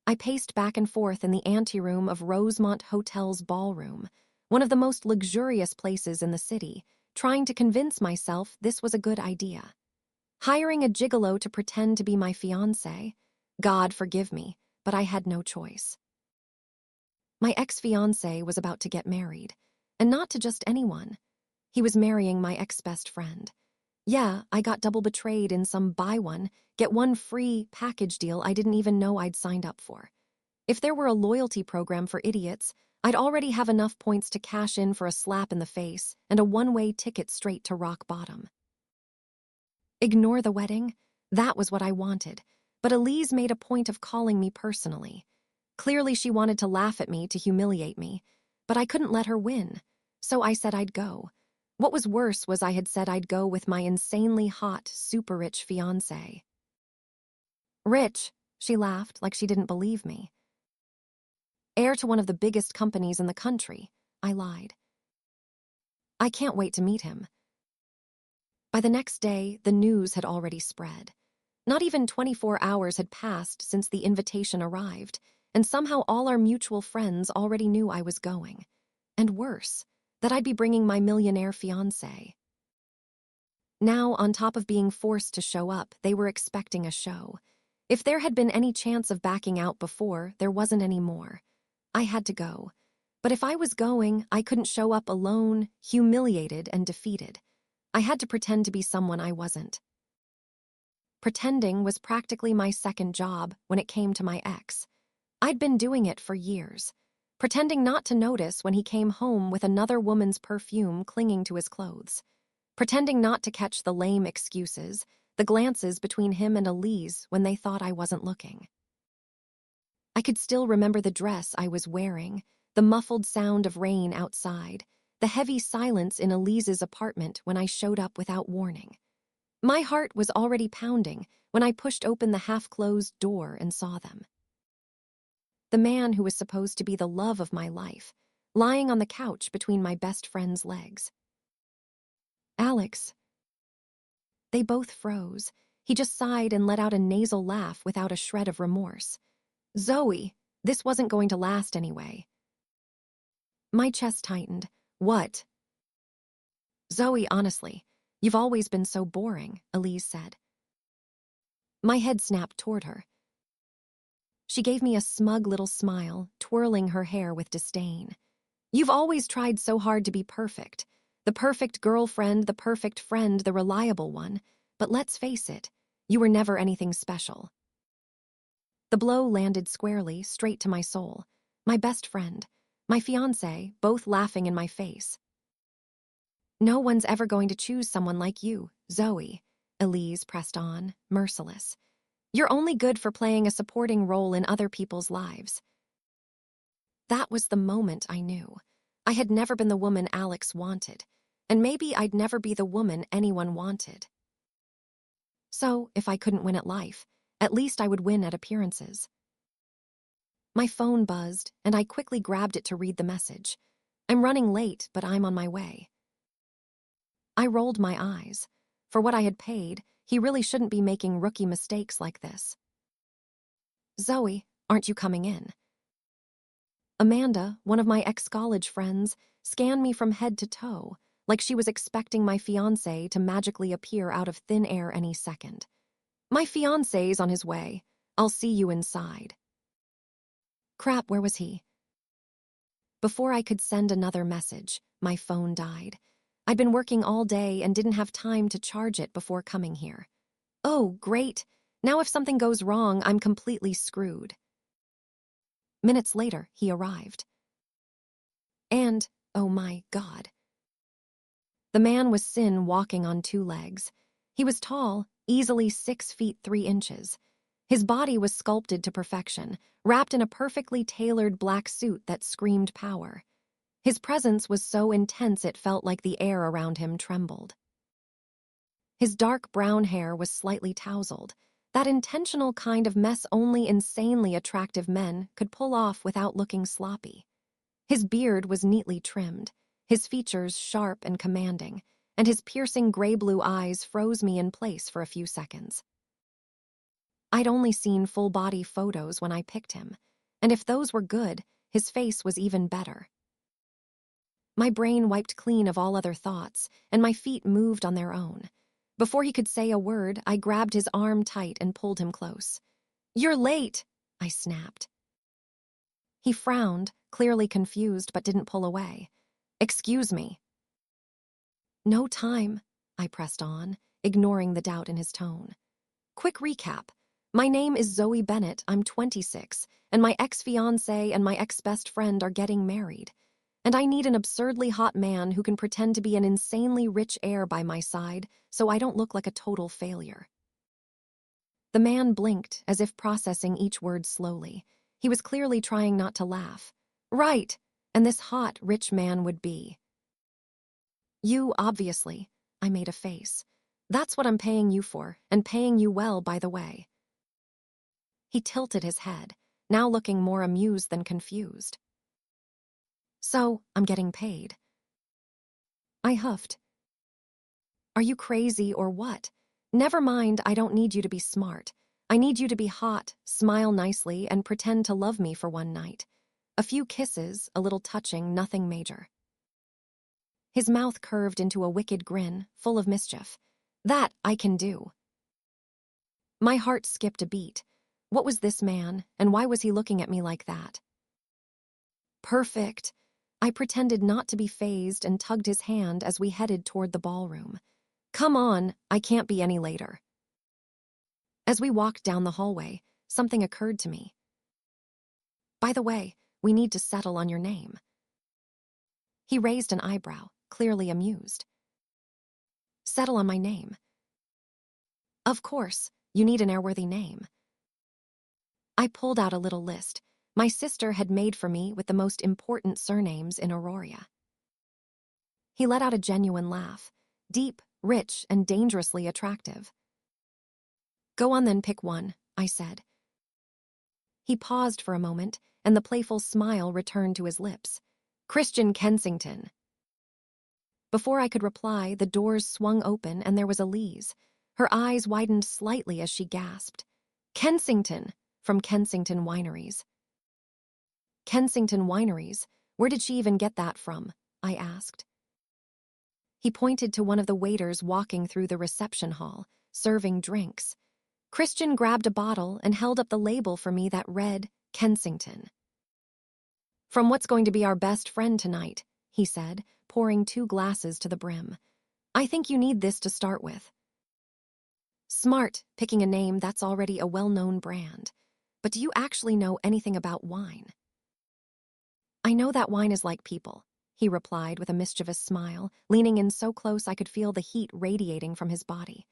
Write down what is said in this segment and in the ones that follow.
I paced back and forth in the anteroom of Rosemont Hotel's ballroom, one of the most luxurious places in the city, trying to convince myself this was a good idea. Hiring a gigolo to pretend to be my fiancé? God forgive me, but I had no choice. My ex-fiancé was about to get married, and not to just anyone. He was marrying my ex-best friend. Yeah, I got double betrayed in some buy one, get one free package deal I didn't even know I'd signed up for. If there were a loyalty program for idiots, I'd already have enough points to cash in for a slap in the face and a one-way ticket straight to rock bottom. Ignore the wedding? That was what I wanted, but Elise made a point of calling me personally. Clearly she wanted to laugh at me to humiliate me, but I couldn't let her win, so I said I'd go. What was worse was I had said I'd go with my insanely hot, super-rich fiancé. Rich, she laughed like she didn't believe me. Heir to one of the biggest companies in the country, I lied. I can't wait to meet him. By the next day, the news had already spread. Not even 24 hours had passed since the invitation arrived, and somehow all our mutual friends already knew I was going. And worse, that I'd be bringing my millionaire fiancé. Now, on top of being forced to show up, they were expecting a show. If there had been any chance of backing out before, there wasn't any more. I had to go. But if I was going, I couldn't show up alone, humiliated and defeated. I had to pretend to be someone I wasn't. Pretending was practically my second job when it came to my ex. I'd been doing it for years, pretending not to notice when he came home with another woman's perfume clinging to his clothes, pretending not to catch the lame excuses, the glances between him and Elise when they thought I wasn't looking. I could still remember the dress I was wearing, the muffled sound of rain outside, the heavy silence in Elise's apartment when I showed up without warning. My heart was already pounding when I pushed open the half-closed door and saw them. The man who was supposed to be the love of my life, lying on the couch between my best friend's legs. Alex. They both froze. He just sighed and let out a nasal laugh without a shred of remorse. Zoey, this wasn't going to last anyway. My chest tightened. What? Zoey, honestly, you've always been so boring, Elise said. My head snapped toward her. She gave me a smug little smile, twirling her hair with disdain. You've always tried so hard to be perfect. The perfect girlfriend, the perfect friend, the reliable one. But let's face it, you were never anything special. The blow landed squarely, straight to my soul. My best friend, my fiancé, both laughing in my face. No one's ever going to choose someone like you, Zoey, Elise pressed on, merciless. You're only good for playing a supporting role in other people's lives. That was the moment I knew. I had never been the woman Alex wanted, and maybe I'd never be the woman anyone wanted. So, if I couldn't win at life, at least I would win at appearances. My phone buzzed, and I quickly grabbed it to read the message. I'm running late, but I'm on my way. I rolled my eyes. For what I had paid, he really shouldn't be making rookie mistakes like this. Zoey, aren't you coming in? Amanda, one of my ex-college friends, scanned me from head to toe, like she was expecting my fiancé to magically appear out of thin air any second. My fiancé's on his way. I'll see you inside. Crap, where was he? Before I could send another message, my phone died. I'd been working all day and didn't have time to charge it before coming here. Oh, great. Now if something goes wrong, I'm completely screwed. Minutes later, he arrived. And, oh my God. The man was Sin walking on two legs. He was tall, easily 6 feet 3 inches. His body was sculpted to perfection, wrapped in a perfectly tailored black suit that screamed power. His presence was so intense it felt like the air around him trembled. His dark brown hair was slightly tousled, that intentional kind of mess only insanely attractive men could pull off without looking sloppy. His beard was neatly trimmed, his features sharp and commanding, and his piercing gray-blue eyes froze me in place for a few seconds. I'd only seen full-body photos when I picked him, and if those were good, his face was even better. My brain wiped clean of all other thoughts, and my feet moved on their own. Before he could say a word, I grabbed his arm tight and pulled him close. "You're late," I snapped. He frowned, clearly confused, but didn't pull away. "Excuse me." "No time," I pressed on, ignoring the doubt in his tone. "Quick recap. My name is Zoey Bennett, I'm 26, and my ex-fiancé and my ex-best friend are getting married. And I need an absurdly hot man who can pretend to be an insanely rich heir by my side so I don't look like a total failure." The man blinked, as if processing each word slowly. He was clearly trying not to laugh. "Right, and this hot, rich man would be." "You, obviously." I made a face. "That's what I'm paying you for, and paying you well, by the way." He tilted his head, now looking more amused than confused. "So, I'm getting paid." I huffed. "Are you crazy or what? Never mind, I don't need you to be smart. I need you to be hot, smile nicely, and pretend to love me for one night. A few kisses, a little touching, nothing major." His mouth curved into a wicked grin, full of mischief. "That I can do." My heart skipped a beat. What was this man, and why was he looking at me like that? "Perfect." I pretended not to be fazed and tugged his hand as we headed toward the ballroom. "Come on, I can't be any later." As we walked down the hallway, something occurred to me. "By the way, we need to settle on your name." He raised an eyebrow, clearly amused. "Settle on my name?" "Of course, you need an airworthy name." I pulled out a little list my sister had made for me with the most important surnames in Aurora. He let out a genuine laugh, deep, rich, and dangerously attractive. "Go on then, pick one," I said. He paused for a moment, and the playful smile returned to his lips. "Christian Kensington." Before I could reply, the doors swung open and there was Elise. Her eyes widened slightly as she gasped. "Kensington," from Kensington Wineries. "Kensington Wineries? Where did she even get that from?" I asked. He pointed to one of the waiters walking through the reception hall, serving drinks. Christian grabbed a bottle and held up the label for me that read, "Kensington." "From what's going to be our best friend tonight," he said, pouring 2 glasses to the brim. "I think you need this to start with." Smart, picking a name that's already a well-known brand. But do you actually know anything about wine? "I know that wine is like people," he replied with a mischievous smile, leaning in so close I could feel the heat radiating from his body.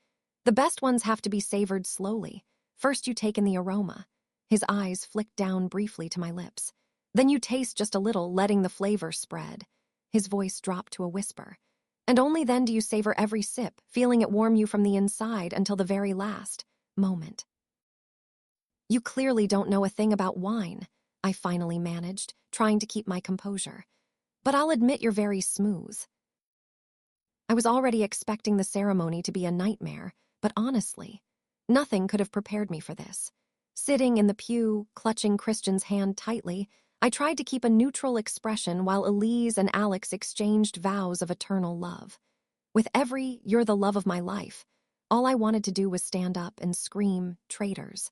"The best ones have to be savored slowly. First you take in the aroma." His eyes flicked down briefly to my lips. "Then you taste just a little, letting the flavor spread." His voice dropped to a whisper. "And only then do you savor every sip, feeling it warm you from the inside until the very last moment." "You clearly don't know a thing about wine," I finally managed, trying to keep my composure. "But I'll admit you're very smooth." I was already expecting the ceremony to be a nightmare, but honestly, nothing could have prepared me for this. Sitting in the pew, clutching Christian's hand tightly, I tried to keep a neutral expression while Elise and Alex exchanged vows of eternal love. With every "you're the love of my life," all I wanted to do was stand up and scream, "Traitors."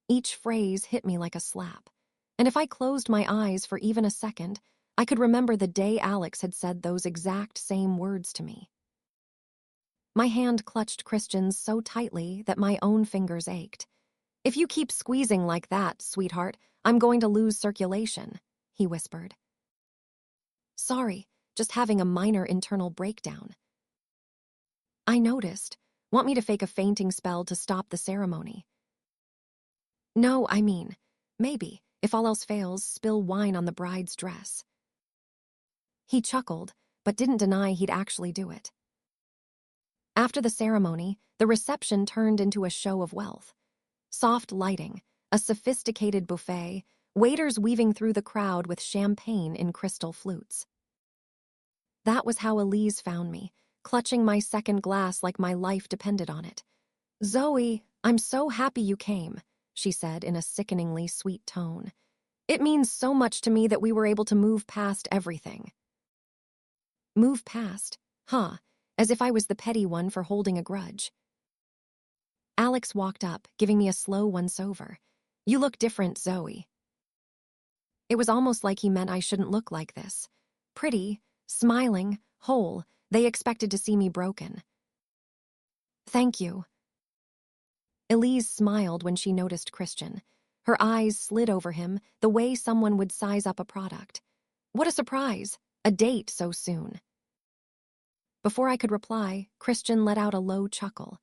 Each phrase hit me like a slap, and if I closed my eyes for even a second, I could remember the day Alex had said those exact same words to me. My hand clutched Christian's so tightly that my own fingers ached. "If you keep squeezing like that, sweetheart, I'm going to lose circulation," he whispered. "Sorry, just having a minor internal breakdown." I noticed. "Want me to fake a fainting spell to stop the ceremony?" "No, I mean, maybe, if all else fails, spill wine on the bride's dress." He chuckled, but didn't deny he'd actually do it. After the ceremony, the reception turned into a show of wealth. Soft lighting, a sophisticated buffet, waiters weaving through the crowd with champagne in crystal flutes. That was how Elise found me, clutching my second glass like my life depended on it. "Zoey," I'm so happy you came, she said in a sickeningly sweet tone. It means so much to me that we were able to move past everything. Move past? Huh, as if I was the petty one for holding a grudge. Alex walked up, giving me a slow once-over. You look different, Zoey. It was almost like he meant I shouldn't look like this. Pretty, smiling, whole, they expected to see me broken. Thank you. Elise smiled when she noticed Christian. Her eyes slid over him, the way someone would size up a product. What a surprise! A date so soon. Before I could reply, Christian let out a low chuckle.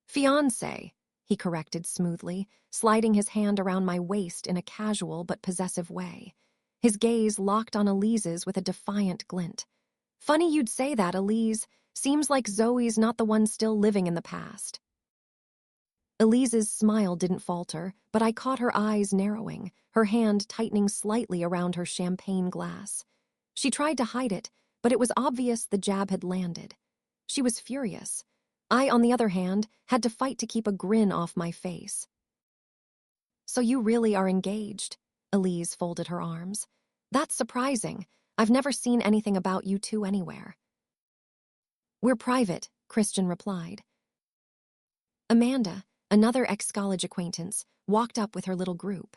Fiancé, he corrected smoothly, sliding his hand around my waist in a casual but possessive way. His gaze locked on Elise's with a defiant glint. Funny you'd say that, Elise. Seems like Zoey's not the one still living in the past. Elise's smile didn't falter, but I caught her eyes narrowing, her hand tightening slightly around her champagne glass. She tried to hide it, but it was obvious the jab had landed. She was furious. I, on the other hand, had to fight to keep a grin off my face. So you really are engaged? Elise folded her arms. That's surprising. I've never seen anything about you two anywhere. We're private, Christian replied. Amanda, another ex-college acquaintance, walked up with her little group.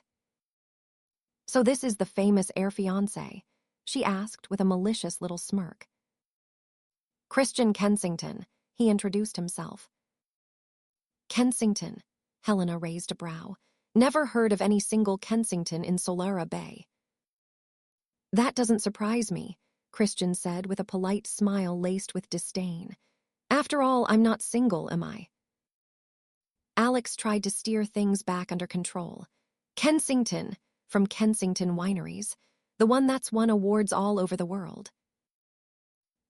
So this is the famous ex-fiancé? She asked with a malicious little smirk. Christian Kensington, he introduced himself. Kensington, Helena raised a brow. Never heard of any single Kensington in Solara Bay. That doesn't surprise me, Christian said with a polite smile laced with disdain. After all, I'm not single, am I? Alex tried to steer things back under control. Kensington, from Kensington Wineries, the one that's won awards all over the world.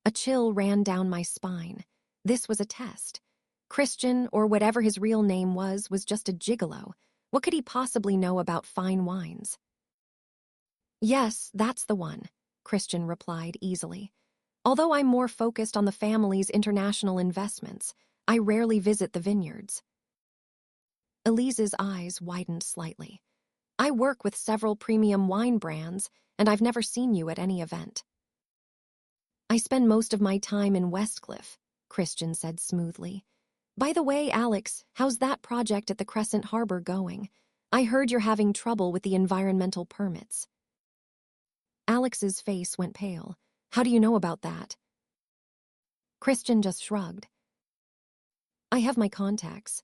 A chill ran down my spine. This was a test. Christian, or whatever his real name was just a gigolo. What could he possibly know about fine wines? Yes, that's the one, Christian replied easily. Although I'm more focused on the family's international investments, I rarely visit the vineyards. Elise's eyes widened slightly. I work with several premium wine brands, and I've never seen you at any event. I spend most of my time in Westcliff, Christian said smoothly. By the way, Alex, how's that project at the Crescent Harbor going? I heard you're having trouble with the environmental permits. Alex's face went pale. How do you know about that? Christian just shrugged. I have my contacts.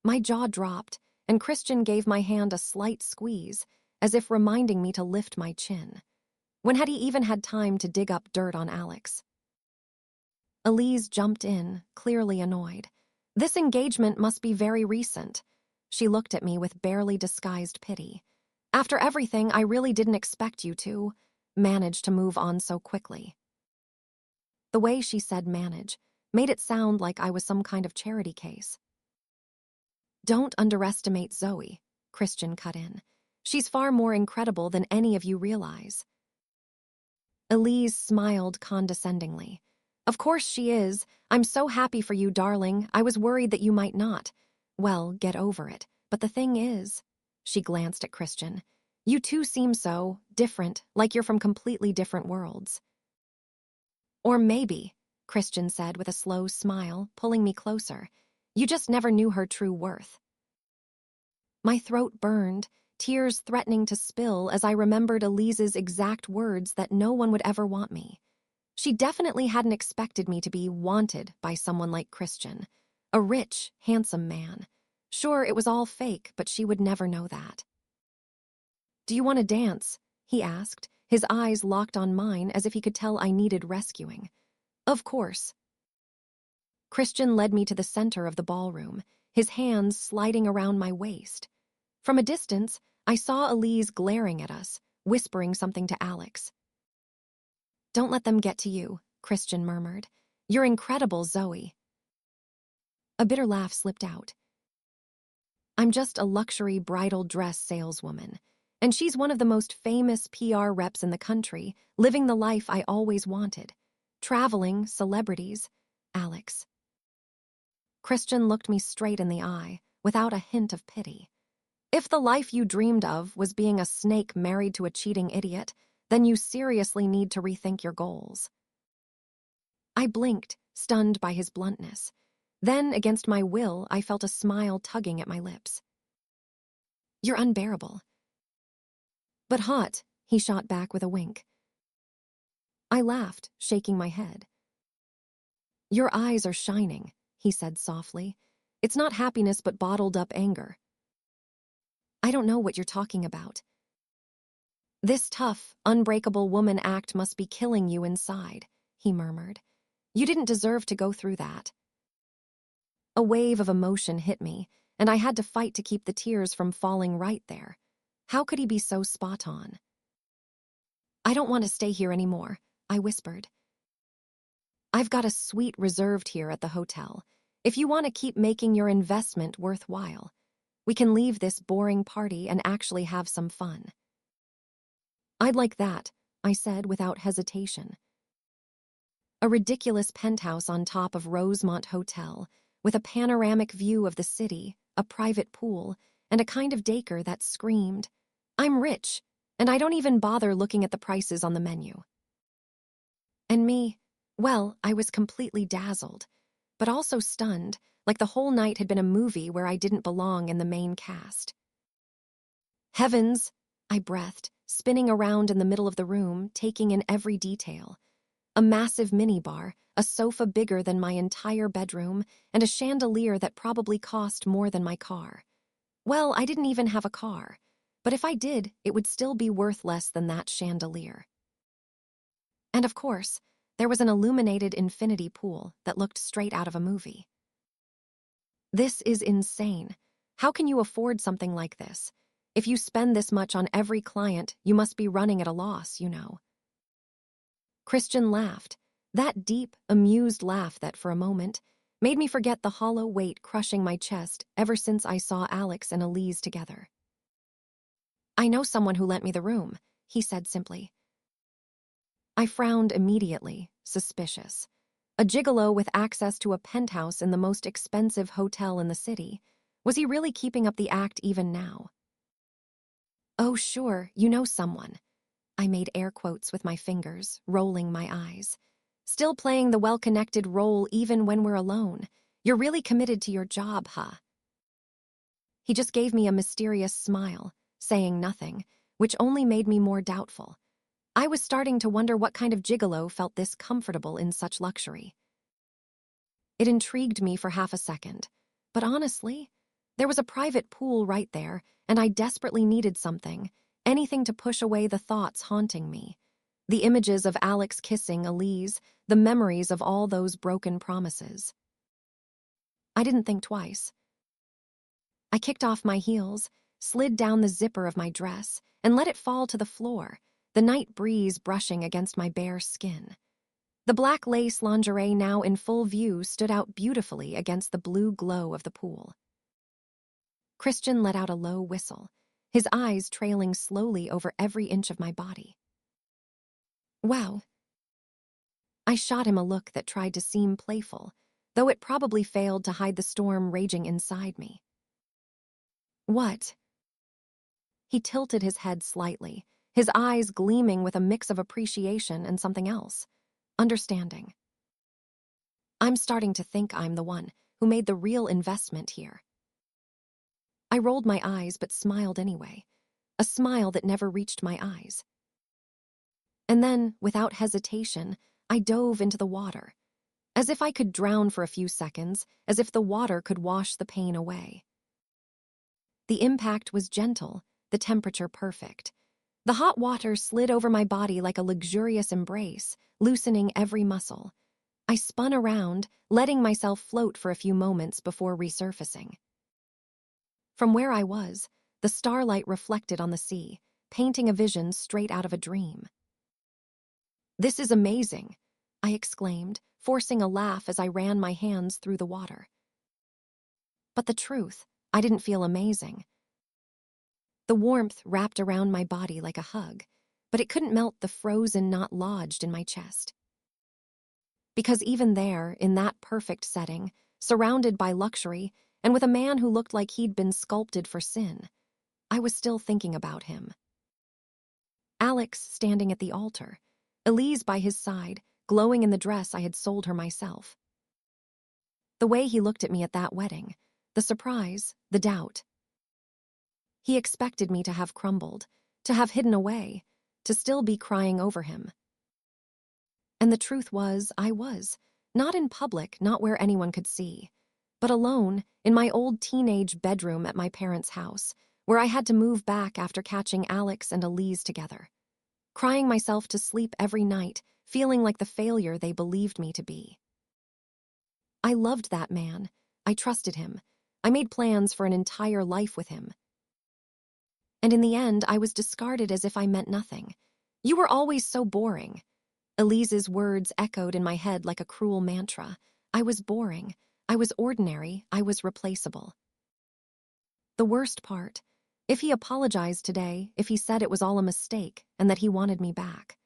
My jaw dropped, and Christian gave my hand a slight squeeze, as if reminding me to lift my chin. When had he even had time to dig up dirt on Alex? Elise jumped in, clearly annoyed. This engagement must be very recent. She looked at me with barely disguised pity. After everything, I really didn't expect you to manage to move on so quickly. The way she said manage made it sound like I was some kind of charity case. Don't underestimate Zoey, Christian cut in. She's far more incredible than any of you realize. Elise smiled condescendingly. Of course she is. I'm so happy for you, darling. I was worried that you might not. Well, get over it. But the thing is, she glanced at Christian, you two seem so different, like you're from completely different worlds. Or maybe, Christian said with a slow smile, pulling me closer, you just never knew her true worth. My throat burned, tears threatening to spill as I remembered Elise's exact words that no one would ever want me. She definitely hadn't expected me to be wanted by someone like Christian, a rich, handsome man. Sure, it was all fake, but she would never know that. Do you want to dance? He asked, his eyes locked on mine as if he could tell I needed rescuing. Of course. Christian led me to the center of the ballroom, his hands sliding around my waist. From a distance, I saw Elise glaring at us, whispering something to Alex. Don't let them get to you, Christian murmured. You're incredible, Zoey. A bitter laugh slipped out. I'm just a luxury bridal dress saleswoman, and she's one of the most famous PR reps in the country, living the life I always wanted. Traveling, celebrities, Alex. Christian looked me straight in the eye, without a hint of pity. If the life you dreamed of was being a snake married to a cheating idiot, then you seriously need to rethink your goals. I blinked, stunned by his bluntness. Then, against my will, I felt a smile tugging at my lips. You're unbearable. But hot, he shot back with a wink. I laughed, shaking my head. Your eyes are shining, he said softly. It's not happiness but bottled up anger. I don't know what you're talking about. This tough, unbreakable woman act must be killing you inside, he murmured. You didn't deserve to go through that. A wave of emotion hit me, and I had to fight to keep the tears from falling right there. How could he be so spot on? I don't want to stay here anymore, I whispered. I've got a suite reserved here at the hotel. If you want to keep making your investment worthwhile, we can leave this boring party and actually have some fun. I'd like that, I said without hesitation. A ridiculous penthouse on top of Rosemont Hotel, with a panoramic view of the city, a private pool, and a kind of daycare that screamed, I'm rich, and I don't even bother looking at the prices on the menu. And me, well, I was completely dazzled, but also stunned, like the whole night had been a movie where I didn't belong in the main cast. Heavens, I breathed, spinning around in the middle of the room, taking in every detail. A massive minibar, a sofa bigger than my entire bedroom, and a chandelier that probably cost more than my car. Well, I didn't even have a car, but if I did, it would still be worth less than that chandelier. And of course, there was an illuminated infinity pool that looked straight out of a movie. This is insane. How can you afford something like this? If you spend this much on every client, you must be running at a loss, you know. Christian laughed, that deep, amused laugh that for a moment made me forget the hollow weight crushing my chest ever since I saw Alex and Elise together. I know someone who lent me the room, he said simply. I frowned immediately, suspicious. A gigolo with access to a penthouse in the most expensive hotel in the city. Was he really keeping up the act even now? Oh, sure, you know someone. I made air quotes with my fingers, rolling my eyes. Still playing the well-connected role even when we're alone. You're really committed to your job, huh? He just gave me a mysterious smile, saying nothing, which only made me more doubtful. I was starting to wonder what kind of gigolo felt this comfortable in such luxury. It intrigued me for half a second, but honestly, there was a private pool right there, and I desperately needed something, anything to push away the thoughts haunting me. The images of Alex kissing Elise, the memories of all those broken promises. I didn't think twice. I kicked off my heels, slid down the zipper of my dress, and let it fall to the floor, the night breeze brushing against my bare skin. The black lace lingerie now in full view stood out beautifully against the blue glow of the pool. Christian let out a low whistle, his eyes trailing slowly over every inch of my body. Wow. I shot him a look that tried to seem playful, though it probably failed to hide the storm raging inside me. What? He tilted his head slightly, his eyes gleaming with a mix of appreciation and something else, understanding. I'm starting to think I'm the one who made the real investment here. I rolled my eyes but smiled anyway, a smile that never reached my eyes. And then, without hesitation, I dove into the water, as if I could drown for a few seconds, as if the water could wash the pain away. The impact was gentle, the temperature perfect. The hot water slid over my body like a luxurious embrace, loosening every muscle. I spun around, letting myself float for a few moments before resurfacing. From where I was, the starlight reflected on the sea, painting a vision straight out of a dream. This is amazing, I exclaimed, forcing a laugh as I ran my hands through the water. But the truth, I didn't feel amazing. The warmth wrapped around my body like a hug, but it couldn't melt the frozen knot lodged in my chest. Because even there, in that perfect setting, surrounded by luxury, and with a man who looked like he'd been sculpted for sin. I was still thinking about him. Alex standing at the altar, Elise by his side, glowing in the dress I had sold her myself. The way he looked at me at that wedding, the surprise, the doubt. He expected me to have crumbled, to have hidden away, to still be crying over him. And the truth was, I was, not in public, not where anyone could see, but alone in my old teenage bedroom at my parents' house, where I had to move back after catching Alex and Elise together, crying myself to sleep every night, feeling like the failure they believed me to be. I loved that man. I trusted him. I made plans for an entire life with him. And in the end, I was discarded as if I meant nothing. You were always so boring. Elise's words echoed in my head like a cruel mantra. I was boring. I was ordinary. I was replaceable. The worst part, if he apologized today, if he said it was all a mistake and that he wanted me back,